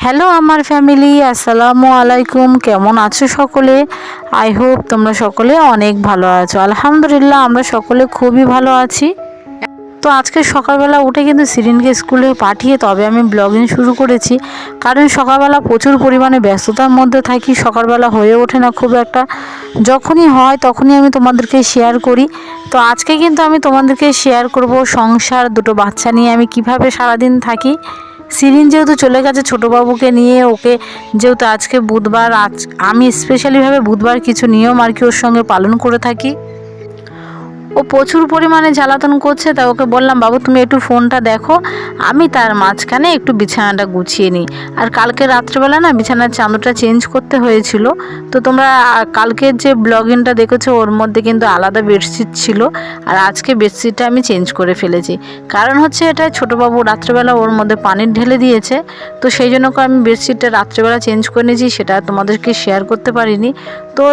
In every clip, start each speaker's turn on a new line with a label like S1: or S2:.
S1: Hello আমার family, আসসালামু আলাইকুম। কেমন আছো সকলে? আই হোপ তোমরা সকলে অনেক ভালো আছো। আলহামদুলিল্লাহ আমরা সকলে খুবই ভালো আছি। তো আজকে সকালবেলা উঠে কিন্তু সিরিনকে স্কুলে পাঠিয়ে তবে আমি ব্লগিং শুরু করেছি, কারণ সকালবেলা প্রচুর পরিমাণে ব্যস্ততার মধ্যে থাকি, সকালবেলা হয়ে ওঠে না খুব একটা। যখনই হয় তখনই আমি তোমাদেরকে শেয়ার করি। তো আজকে কিন্তু আমি তোমাদেরকে শেয়ার করব সংসার, দুটো বাচ্চা নিয়ে আমি কিভাবে সারাদিন থাকি। সিরিন যেহেতু চলে গেছে ছোটোবাবুকে নিয়ে, ওকে যেহেতু আজকে বুধবার, আমি স্পেশালিভাবে বুধবার কিছু নিয়ম আর কি ওর সঙ্গে পালন করে থাকি। ও প্রচুর পরিমাণে জ্বালাতন করছে, তাই ওকে বললাম বাবু তুমি একটু ফোনটা দেখো, আমি তার মাঝখানে একটু বিছানাটা গুছিয়ে নিই। আর কালকে রাত্রেবেলা না বিছানার চাদরটা চেঞ্জ করতে হয়েছিল। তো তোমরা কালকের যে ব্লগিংটা দেখেছো ওর মধ্যে কিন্তু আলাদা বেডশিট ছিল, আর আজকে বেডশিটটা আমি চেঞ্জ করে ফেলেছি। কারণ হচ্ছে এটা ছোটোবাবু রাত্রেবেলা ওর মধ্যে পানি ঢেলে দিয়েছে, তো সেই জন্য আমি বেডশিটটা রাত্রেবেলা চেঞ্জ করে নিয়েছি, সেটা তোমাদেরকে শেয়ার করতে পারিনি। তো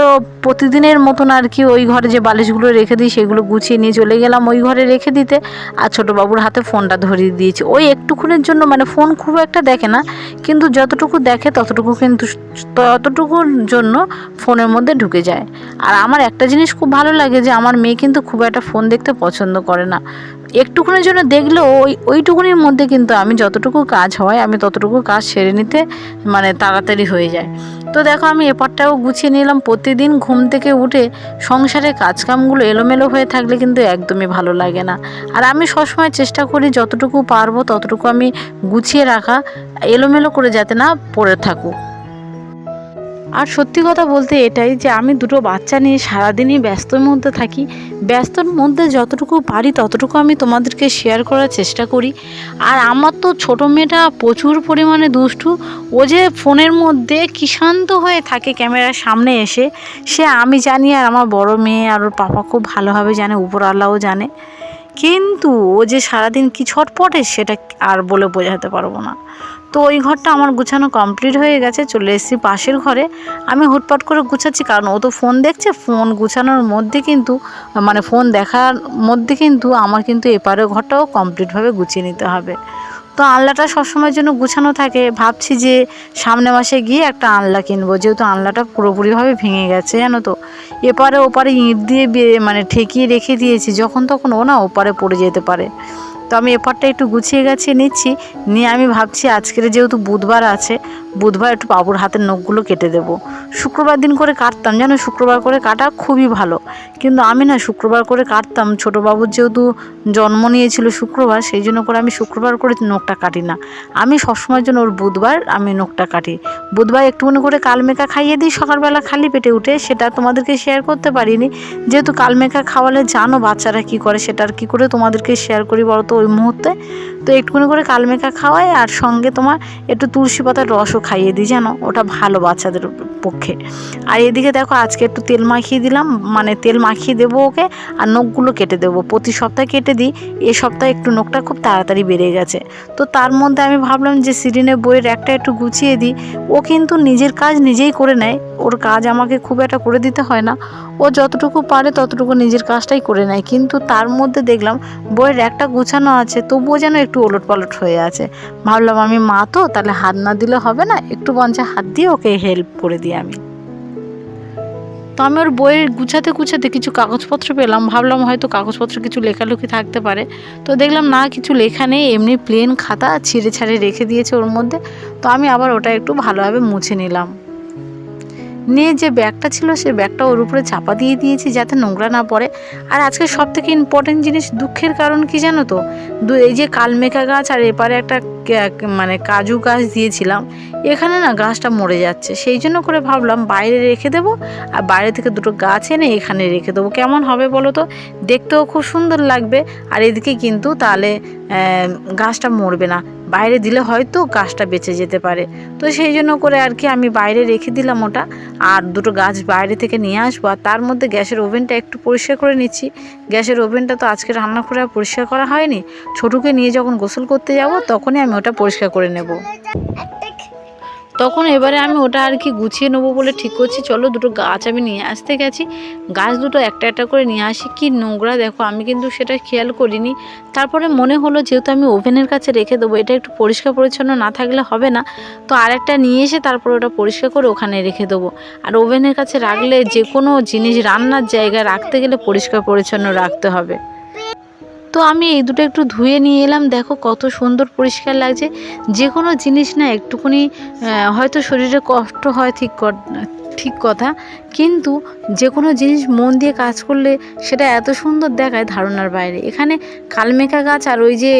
S1: প্রতিদিনের মতন আর কি ওই ঘরে যে বালিশগুলো রেখে দিই সেগুলো গুছিয়ে নিয়ে চলে গেলাম ওই ঘরে রেখে দিতে, আর ছোটোবাবুর হাতে ফোনটা ধরিয়ে দিয়েছি। ওই একটুক্ষণের জন্য, মানে ফোন খুব একটা দেখে না, কিন্তু যতটুকু দেখে ততটুকুর জন্য ফোনের মধ্যে ঢুকে যায়। আর আমার একটা জিনিস খুব ভালো লাগে যে আমার মেয়ে কিন্তু খুব একটা ফোন দেখতে পছন্দ করে না। একটুখানির জন্য দেখলেও ওইটুকুনির মধ্যে কিন্তু আমি যতটুকু কাজ হয় আমি ততটুকু কাজ সেরে নিতে মানে তাড়াতাড়ি হয়ে যায়। তো দেখো আমি এপারটাও গুছিয়ে নিলাম। প্রতিদিন ঘুম থেকে উঠে সংসারের কাজকামগুলো এলোমেলো হয়ে থাকলে কিন্তু একদমই ভালো লাগে না। আর আমি সবসময় চেষ্টা করি যতটুকু পারবো ততটুকু আমি গুছিয়ে রাখা, এলোমেলো করে যাতে না পড়ে থাকুক। আর সত্যি কথা বলতে এটাই যে আমি দুটো বাচ্চা নিয়ে সারাদিনই ব্যস্তর মধ্যে থাকি। ব্যস্তর মধ্যে যতটুকু পারি ততটুকু আমি তোমাদেরকে শেয়ার করার চেষ্টা করি। আর আমার তো ছোটো মেয়েটা প্রচুর পরিমাণে দুষ্টু। ও যে ফোনের মধ্যে কি শান্ত হয়ে থাকে ক্যামেরার সামনে এসে, সে আমি জানি আর আমার বড় মেয়ে আর ওর পাপা খুব ভালোভাবে জানে, উপরওয়ালাও জানে। কিন্তু ও যে সারাদিন কি ছটপটে সেটা আর বলে বোঝাতে পারবো না। তো ওই ঘরটা আমার গুছানো কমপ্লিট হয়ে গেছে, চলে এসেছি পাশের ঘরে। আমি হুটপাট করে গুছাচ্ছি, কারণ ও তো ফোন দেখছে, ফোন গুছানোর মধ্যে কিন্তু মানে ফোন দেখার মধ্যে কিন্তু আমার কিন্তু এপারের ঘরটাও কমপ্লিটভাবে গুছিয়ে নিতে হবে। তো আনলাটা সবসময়ের জন্য গুছানো থাকে। ভাবছি যে সামনে মাসে গিয়ে একটা আনলা কিনবো, যেহেতু আনলাটা পুরোপুরিভাবে ভেঙে গেছে জানো তো। এপারে ওপারে ইঁট দিয়ে মানে ঠেকিয়ে রেখে দিয়েছি, যখন তখন ও না ওপারে পড়ে যেতে পারে। তো আমি এপারটা একটু গুছিয়ে গাছিয়ে নিচ্ছি, নিয়ে আমি ভাবছি আজকের যেহেতু বুধবার আছে, বুধবার একটু বাবুর হাতের নখগুলো কেটে দেবো। শুক্রবার দিন করে কাটতাম, জানো শুক্রবার করে কাটা খুবই ভালো, কিন্তু আমি না শুক্রবার করে কাটতাম, ছোটো বাবুর যেহেতু জন্ম নিয়েছিল শুক্রবার, সেই জন্য করে আমি শুক্রবার করে নখটা কাটি না। আমি সবসময়ের জন্য ওর বুধবার আমি নখটা কাটি। বুধবার একটুখানি করে কালমেকা খাইয়ে দিই সকালবেলা খালি পেটে উঠে, সেটা তোমাদেরকে শেয়ার করতে পারিনি, যেহেতু কালমেকা খাওয়ালে জানো বাচ্চারা কী করে, সেটা আর কী করে তোমাদেরকে শেয়ার করি বলো তো ওই মুহূর্তে। তো একটুখানি করে কালমেকা খাওয়াই, আর সঙ্গে তোমার একটু তুলসী পাতার রসও খাইয়ে দিই, জানো ওটা ভালো বাচ্চাদের পক্ষে। আর এদিকে দেখো আজকে একটু তেল মাখিয়ে দিলাম, মানে তেল মাখিয়ে দেবো ওকে, আর নখগুলো কেটে দেবো। প্রতি সপ্তাহে কেটে দিই, এ সপ্তাহে একটু নখটা খুব তাড়াতাড়ি বেড়ে গেছে। তো তার মধ্যে আমি ভাবলাম যে সিরিনের বইয়ের একটা একটু গুছিয়ে দিই। ও কিন্তু নিজের কাজ নিজেই করে নেয়, ওর কাজ আমাকে খুব একটা করে দিতে হয় না। ও যতটুকু পারে ততটুকু নিজের কাজটাই করে নেয়, কিন্তু তার মধ্যে দেখলাম বইয়ের একটা গুছানো আছে, তবুও যেন একটু ওলটপালট হয়ে আছে। ভাবলাম আমি মা তো, তাহলে হাত না দিলে হবে না, একটু বঞ্চে হাত দিয়ে ওকে হেল্প করে দিই আমি। তো আমি ওর বইয়ের গুছাতে গুছাতে কিছু কাগজপত্র পেলাম, ভাবলাম হয়তো কাগজপত্র কিছু লেখালেখি থাকতে পারে। তো দেখলাম না, কিছু লেখা নেই, এমনি প্লেন খাতা ছিঁড়ে ছাড়ে রেখে দিয়েছে ওর মধ্যে। তো আমি আবার ওটা একটু ভালোভাবে মুছে নিলাম, নিয়ে যে ব্যাগটা ছিল সেই ব্যাগটা ওর উপরে চাপা দিয়ে দিয়েছি যাতে নোংরা না পড়ে। আর আজকে সবথেকে ইম্পর্টেন্ট জিনিস, দুঃখের কারণ কি জানো তো, এই যে কালমেকা গাছ আর এপারে একটা মানে কাজু গাছ দিয়েছিলাম, এখানে না গাছটা মরে যাচ্ছে, সেই জন্য করে ভাবলাম বাইরে রেখে দেবো, আর বাইরে থেকে দুটো গাছ এনে এখানে রেখে দেবো। কেমন হবে বলো তো, দেখতেও খুব সুন্দর লাগবে, আর এদিকে কিন্তু তাহলে গাছটা মরবে না। বাইরে দিলে হয়তো গাছটা বেঁচে যেতে পারে। তো সেই জন্য করে আর কি আমি বাইরে রেখে দিলাম ওটা, আর দুটো গাছ বাইরে থেকে নিয়ে আসবো। আর তার মধ্যে গ্যাসের ওভেনটা একটু পরিষ্কার করে নিচ্ছি। গ্যাসের ওভেনটা তো আজকে রান্না করে আর পরিষ্কার করা হয়নি, ছোটুকে নিয়ে যখন গোসল করতে যাব তখনই আমি ওটা পরিষ্কার করে নেব। তখন এবারে আমি ওটা আর কি গুছিয়ে নেবো বলে ঠিক করছি, চলো দুটো গাছ আমি নিয়ে আসতে গেছি, গাছ দুটো একটা একটা করে নিয়ে আসি। কি নোংরা দেখো, আমি কিন্তু সেটা খেয়াল করিনি। তারপরে মনে হলো যেহেতু আমি ওভেনের কাছে রেখে দেবো, এটা একটু পরিষ্কার পরিচ্ছন্ন না থাকলে হবে না, তো আরেকটা নিয়ে এসে তারপর ওটা পরিষ্কার করে ওখানে রেখে দেবো। আর ওভেনের কাছে রাখলে যে কোনো জিনিস রান্নার জায়গায় রাখতে গেলে পরিষ্কার পরিচ্ছন্ন রাখতে হবে। তো আমি এই দুটো একটু ধুয়ে নিয়ে এলাম, দেখো কত সুন্দর পরিষ্কার লাগছে। যে কোনো জিনিস না একটুখানি হয়তো শরীরে কষ্ট হয়, ঠিক কথা, কিন্তু যে কোনো জিনিস মন দিয়ে কাজ করলে সেটা এত সুন্দর দেখায় ধারণার বাইরে। এখানে কালমেঘা গাছ আর ওই যে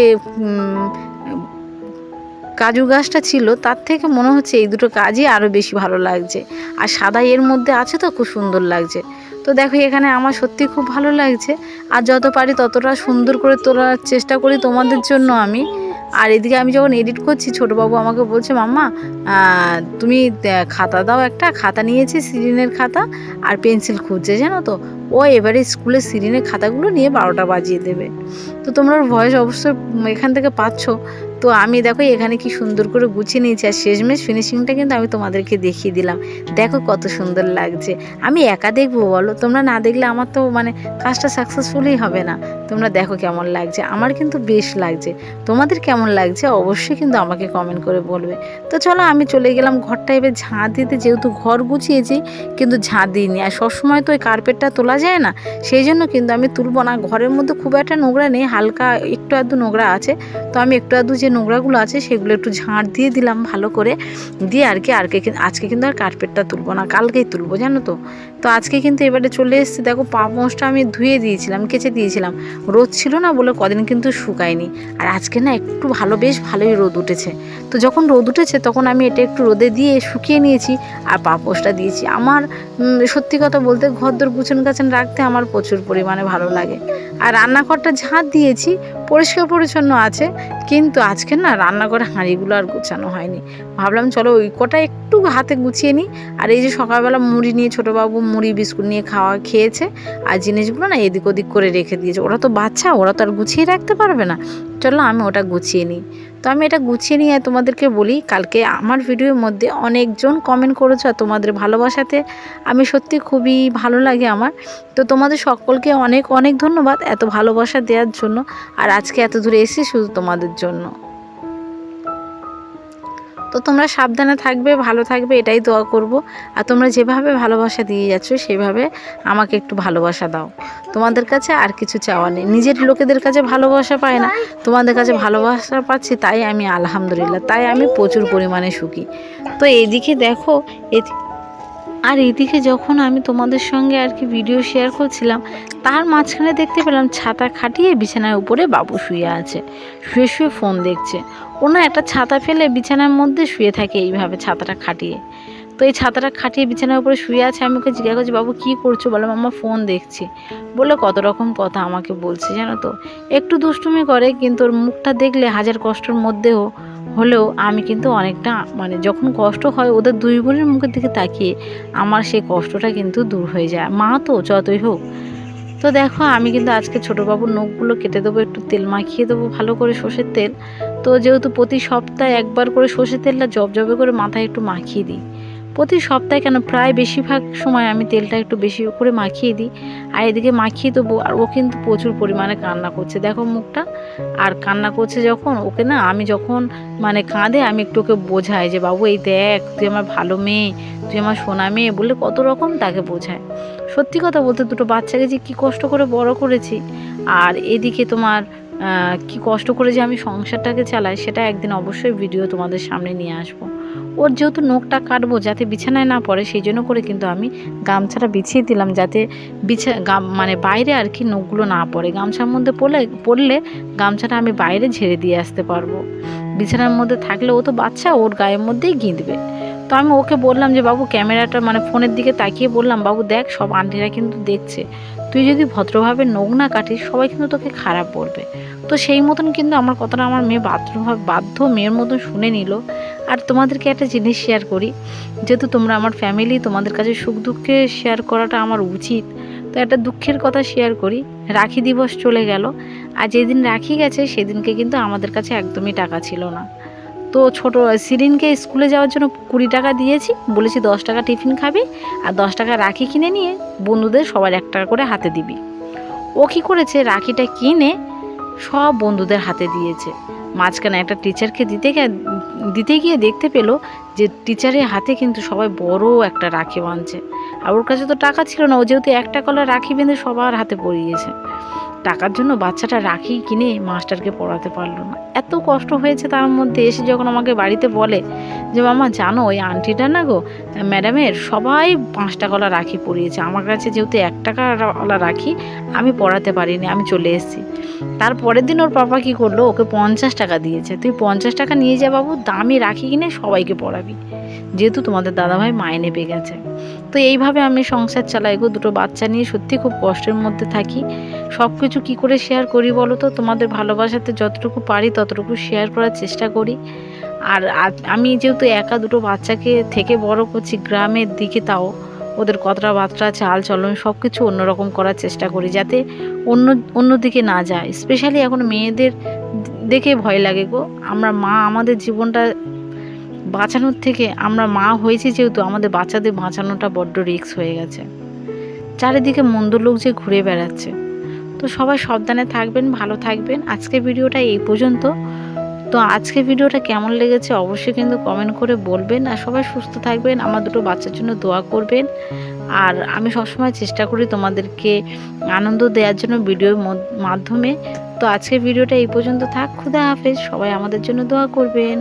S1: কাজু গাছটা ছিল, তার থেকে মনে হচ্ছে এই দুটো কাজই আরও বেশি ভালো লাগছে। আর সাদা এর মধ্যে আছে তো খুব সুন্দর লাগছে। তো দেখো এখানে আমার সত্যি খুব ভালো লাগছে, আর যত পারি ততটা সুন্দর করে তোলার চেষ্টা করি তোমাদের জন্য আমি। আর এদিকে আমি যখন এডিট করছি, ছোটোবাবু আমাকে বলছে, মাম্মা তুমি খাতা দাও, একটা খাতা নিয়েছি, সিরিনের খাতা আর পেন্সিল খুঁজছে, জানো তো। ও এবারে স্কুলের সিরিনের খাতাগুলো নিয়ে 12টা বাজিয়ে দেবে। তো তোমরা ভয়েস অবশ্যই এখান থেকে পাচ্ছ। তো আমি দেখো এখানে কি সুন্দর করে গুছিয়ে নিয়েছি, আর শেষমেশ ফিনিশিংটা কিন্তু আমি তোমাদেরকে দেখিয়ে দিলাম। দেখো কত সুন্দর লাগছে। আমি একা দেখবো বলো, তোমরা না দেখলে আমার তো মানে কাজটা সাকসেসফুলই হবে না। তোমরা দেখো কেমন লাগছে, আমার কিন্তু বেশ লাগছে। তোমাদের কেমন লাগছে অবশ্যই কিন্তু আমাকে কমেন্ট করে বলবে। তো চলো আমি চলে গেলাম ঘরটা এবার ঝাঁ দিতে, যেহেতু ঘর গুছিয়েছি কিন্তু ঝাঁ দিইনি। আর সবসময় তো ওই কার্পেটটা তোলা যায় না, সেই জন্য কিন্তু আমি তুলবো না। ঘরের মধ্যে খুব একটা নোংরা নেই, হালকা একটু আধটু নোংরা আছে। তো আমি একটু আধটু যে নোংরাগুলো আছে সেগুলো একটু ঝাঁট দিয়ে দিলাম ভালো করে, দিয়ে আর কি আজকে কিন্তু আর কার্পেটটা তুলবো না, কালকেই তুলবো, জানো তো। তো আজকে কিন্তু এবারে চলে এসেছি। দেখো পা মোষটা আমি ধুয়ে দিয়েছিলাম, কেচে দিয়েছিলাম, রোদ ছিল না বলে কদিন কিন্তু শুকায়নি। আর আজকে না একটু বেশ ভালোই রোদ উঠেছে। তো যখন রোদ উঠেছে তখন আমি এটা একটু রোদে দিয়ে শুকিয়ে নিয়েছি আর পা পোষটা দিয়েছি। আমার সত্যি কথা বলতে ঘরদোর গুছান গাছান রাখতে আমার প্রচুর পরিমাণে ভালো লাগে। আর রান্নাঘরটা ঝাঁট দিয়েছি, পরিষ্কার পরিচ্ছন্ন আছে, কিন্তু আজকে না রান্নাঘরে হাঁড়িগুলো আর গোছানো হয়নি। ভাবলাম চলো ওই কটা একটু হাতে গুছিয়ে নিই। আর এই যে সকালবেলা মুড়ি নিয়ে ছোটোবাবু মুড়ি বিস্কুট নিয়ে খেয়েছে, আর জিনিসগুলো না এদিক ওদিক করে রেখে দিয়েছে। ওরা তো বাচ্চা, ওরা তো আর গুছিয়ে রাখতে পারবে না, চলো আমি ওটা গুছিয়ে নিই। তো আমি এটা গুছিয়ে নিয়ে তোমাদেরকে বলি, কালকে আমার ভিডিওর মধ্যে অনেকজন কমেন্ট করেছো, আর তোমাদের ভালোবাসাতে আমি সত্যি খুবই ভালো লাগে আমার। তো তোমাদের সকলকে অনেক অনেক ধন্যবাদ এত ভালোবাসা দেওয়ার জন্য। আর আজকে এত দূরে এসেছি শুধু তোমাদের জন্য। তো তোমরা সাবধানে থাকবে, ভালো থাকবে, এটাই দোয়া করব। আর তোমরা যেভাবে ভালোবাসা দিয়ে যাচ্ছ সেভাবে আমাকে একটু ভালোবাসা দাও। তোমাদের কাছে আর কিছু চাওয়া নেই, নিজের লোকেদের কাছে ভালোবাসা পায় না, তোমাদের কাছে ভালোবাসা পাচ্ছি, তাই আমি আলহামদুলিল্লাহ, তাই আমি প্রচুর পরিমাণে সুখী। তো এইদিকে দেখো আর এইদিকে যখন আমি তোমাদের সঙ্গে আর কি ভিডিও শেয়ার করছিলাম, তার মাঝখানে দেখতে পেলাম ছাতা খাটিয়ে বিছানার উপরে বাবু শুয়ে আছে, শুয়ে শুয়ে ফোন দেখছে। ও না একটা ছাতা ফেলে বিছানার মধ্যে শুয়ে থাকে এইভাবে ছাতাটা খাটিয়ে। তো এই ছাতাটা খাটিয়ে বিছানার উপরে শুয়ে আছে। আমি ওকে জিজ্ঞাসা করছি, বাবু কী করছো? বলে মাম্মা ফোন দেখছি। বলে কত রকম কথা আমাকে বলছে, জানো তো। একটু দুষ্টুমি করে, কিন্তু ওর মুখটা দেখলে হাজার কষ্টের মধ্যেও হলেও আমি কিন্তু অনেকটা মানে যখন কষ্ট হয় ওদের দুই বোনের মুখের দিকে তাকিয়ে আমার সেই কষ্টটা কিন্তু দূর হয়ে যায়। মা তো যতই হোক। তো দেখো আমি কিন্তু আজকে ছোটোবাবুর নখগুলো কেটে দেবো, একটু তেল মাখিয়ে দেবো ভালো করে, সর্ষের তেল। তো যেহেতু প্রতি সপ্তাহে একবার করে সর্ষের তেলটা জবজবে করে মাথায় একটু মাখিয়ে দিই, প্রতি সপ্তাহে কেন প্রায় বেশিরভাগ সময় আমি তেলটা একটু বেশি করে মাখিয়ে দিই। আর এদিকে মাখিয়ে দেবো। আর ও কিন্তু প্রচুর পরিমাণে কান্না করছে, দেখো মুখটা। আর কান্না করছে যখন, ওকে না আমি যখন মানে কাঁদে আমি একটু ওকে বোঝাই যে বাবু এই দেখ তুই আমার ভালো মেয়ে, তুই আমার সোনা মেয়ে বলে কত রকম তাকে বোঝায়। সত্যি কথা বলতে দুটো বাচ্চাকে যে কী কষ্ট করে বড় করেছি, আর এদিকে তোমার কি কষ্ট করে যে আমি সংসারটাকে চালাই, সেটা একদিন অবশ্যই ভিডিও তোমাদের সামনে নিয়ে আসবো। ওর যেহেতু নখটা কাটবো যাতে বিছানায় না পড়ে, সেই জন্য করে কিন্তু আমি গামছাটা বিছিয়ে দিলাম, যাতে মানে বাইরে আর কি নখগুলো না পড়ে। গামছার মধ্যে পড়লে গামছাটা আমি বাইরে ঝেড়ে দিয়ে আসতে পারবো। বিছানার মধ্যে থাকলে ও তো বাচ্চা, ওর গায়ের মধ্যেই গিঁদবে। তো আমি ওকে বললাম যে বাবু ক্যামেরাটা মানে ফোনের দিকে তাকিয়ে বললাম, বাবু দেখ সব আন্টিরা কিন্তু দেখছে, তুই যদি ভদ্রভাবে নখ না কাটিস সবাই কিন্তু তোকে খারাপ বলবে। তো সেই মতন কিন্তু আমার কথাটা আমার মেয়ে বাধ্য মেয়ের মতন শুনে নিল। আর তোমাদেরকে একটা জিনিস শেয়ার করি, যেহেতু তোমরা আমার ফ্যামিলি, তোমাদের কাছে সুখ দুঃখে শেয়ার করাটা আমার উচিত। তো একটা দুঃখের কথা শেয়ার করি, রাখি দিবস চলে গেল, আর যেদিন রাখি গেছে সেদিনকে কিন্তু আমাদের কাছে একদমই টাকা ছিল না। তো ছোট সিরিনকে স্কুলে যাওয়ার জন্য 20 টাকা দিয়েছি, বলেছি 10 টাকা টিফিন খাবি আর 10 টাকা রাখি কিনে নিয়ে বন্ধুদের সবার 1 টাকা করে হাতে দিবি। ও কী করেছে, রাখিটা কিনে সব বন্ধুদের হাতে দিয়েছে। মাঝখানে একটা টিচারকে দিতে গিয়ে দেখতে পেলো যে টিচারের হাতে কিন্তু সবাই বড় একটা রাখি বাঁধছে, আর ওর কাছে তো টাকা ছিল না। ও যেহেতু 1 টাকা রাখি বেঁধে সবার হাতে পরিয়েছে, টাকার জন্য বাচ্চাটা রাখি কিনে মাস্টারকে পড়াতে পারলো না। এত কষ্ট হয়েছে তার মধ্যে। এসে যখন আমাকে বাড়িতে বলে যে মামা জানো ওই আন্টিটা না গো, ম্যাডামের সবাই 5 টাকা রাখি পরিয়েছে, আমার কাছে যেহেতু 1 টাকা রাখি আমি পড়াতে পারিনি, আমি চলে এসেছি। তারপরের দিন ওর পাপা কী করলো, ওকে 50 টাকা দিয়েছে, তুই 50 টাকা নিয়ে যা বাবু, দামি রাখি কিনে সবাইকে পড়াবি, যেহেতু তোমাদের দাদাভাই মাইনে পেয়ে গেছে। তো এইভাবে আমি সংসার চালাই গো, 2টো বাচ্চা নিয়ে সত্যি খুব কষ্টের মধ্যে থাকি। সব কিছু কী করে শেয়ার করি বলো তো, তোমাদের ভালোবাসাতে যতটুকু পারি ততটুকু শেয়ার করার চেষ্টা করি। আর আমি যেহেতু একা 2টো বাচ্চাকে থেকে বড় করছি গ্রামের দিকে, তাও ওদের কথাবার্তা চাল চলন সব কিছু অন্যরকম করার চেষ্টা করি, যাতে অন্য দিকে না যায়। স্পেশালি এখন মেয়েদের দেখে ভয় লাগে গো। আমরা মা, আমাদের জীবনটা বাঁচানোর থেকে, আমরা মা হয়েছি যেহেতু আমাদের বাচ্চাদের বাঁচানোটা বড্ড রিস্ক হয়ে গেছে। চারিদিকে মন্দ লোক যে ঘুরে বেড়াচ্ছে। তো সবাই সাবধানে থাকবেন, ভালো থাকবেন। আজকে ভিডিওটা এই পর্যন্ত। তো আজকে ভিডিওটা কেমন লেগেছে অবশ্যই কিন্তু কমেন্ট করে বলবেন। আর সবাই সুস্থ থাকবেন, আমার 2টো বাচ্চার জন্য দোয়া করবেন। আর আমি সবসময় চেষ্টা করি তোমাদেরকে আনন্দ দেওয়ার জন্য ভিডিওর মাধ্যমে। তো আজকে ভিডিওটা এই পর্যন্ত থাক। খুদা হাফেজ। সবাই আমাদের জন্য দোয়া করবেন।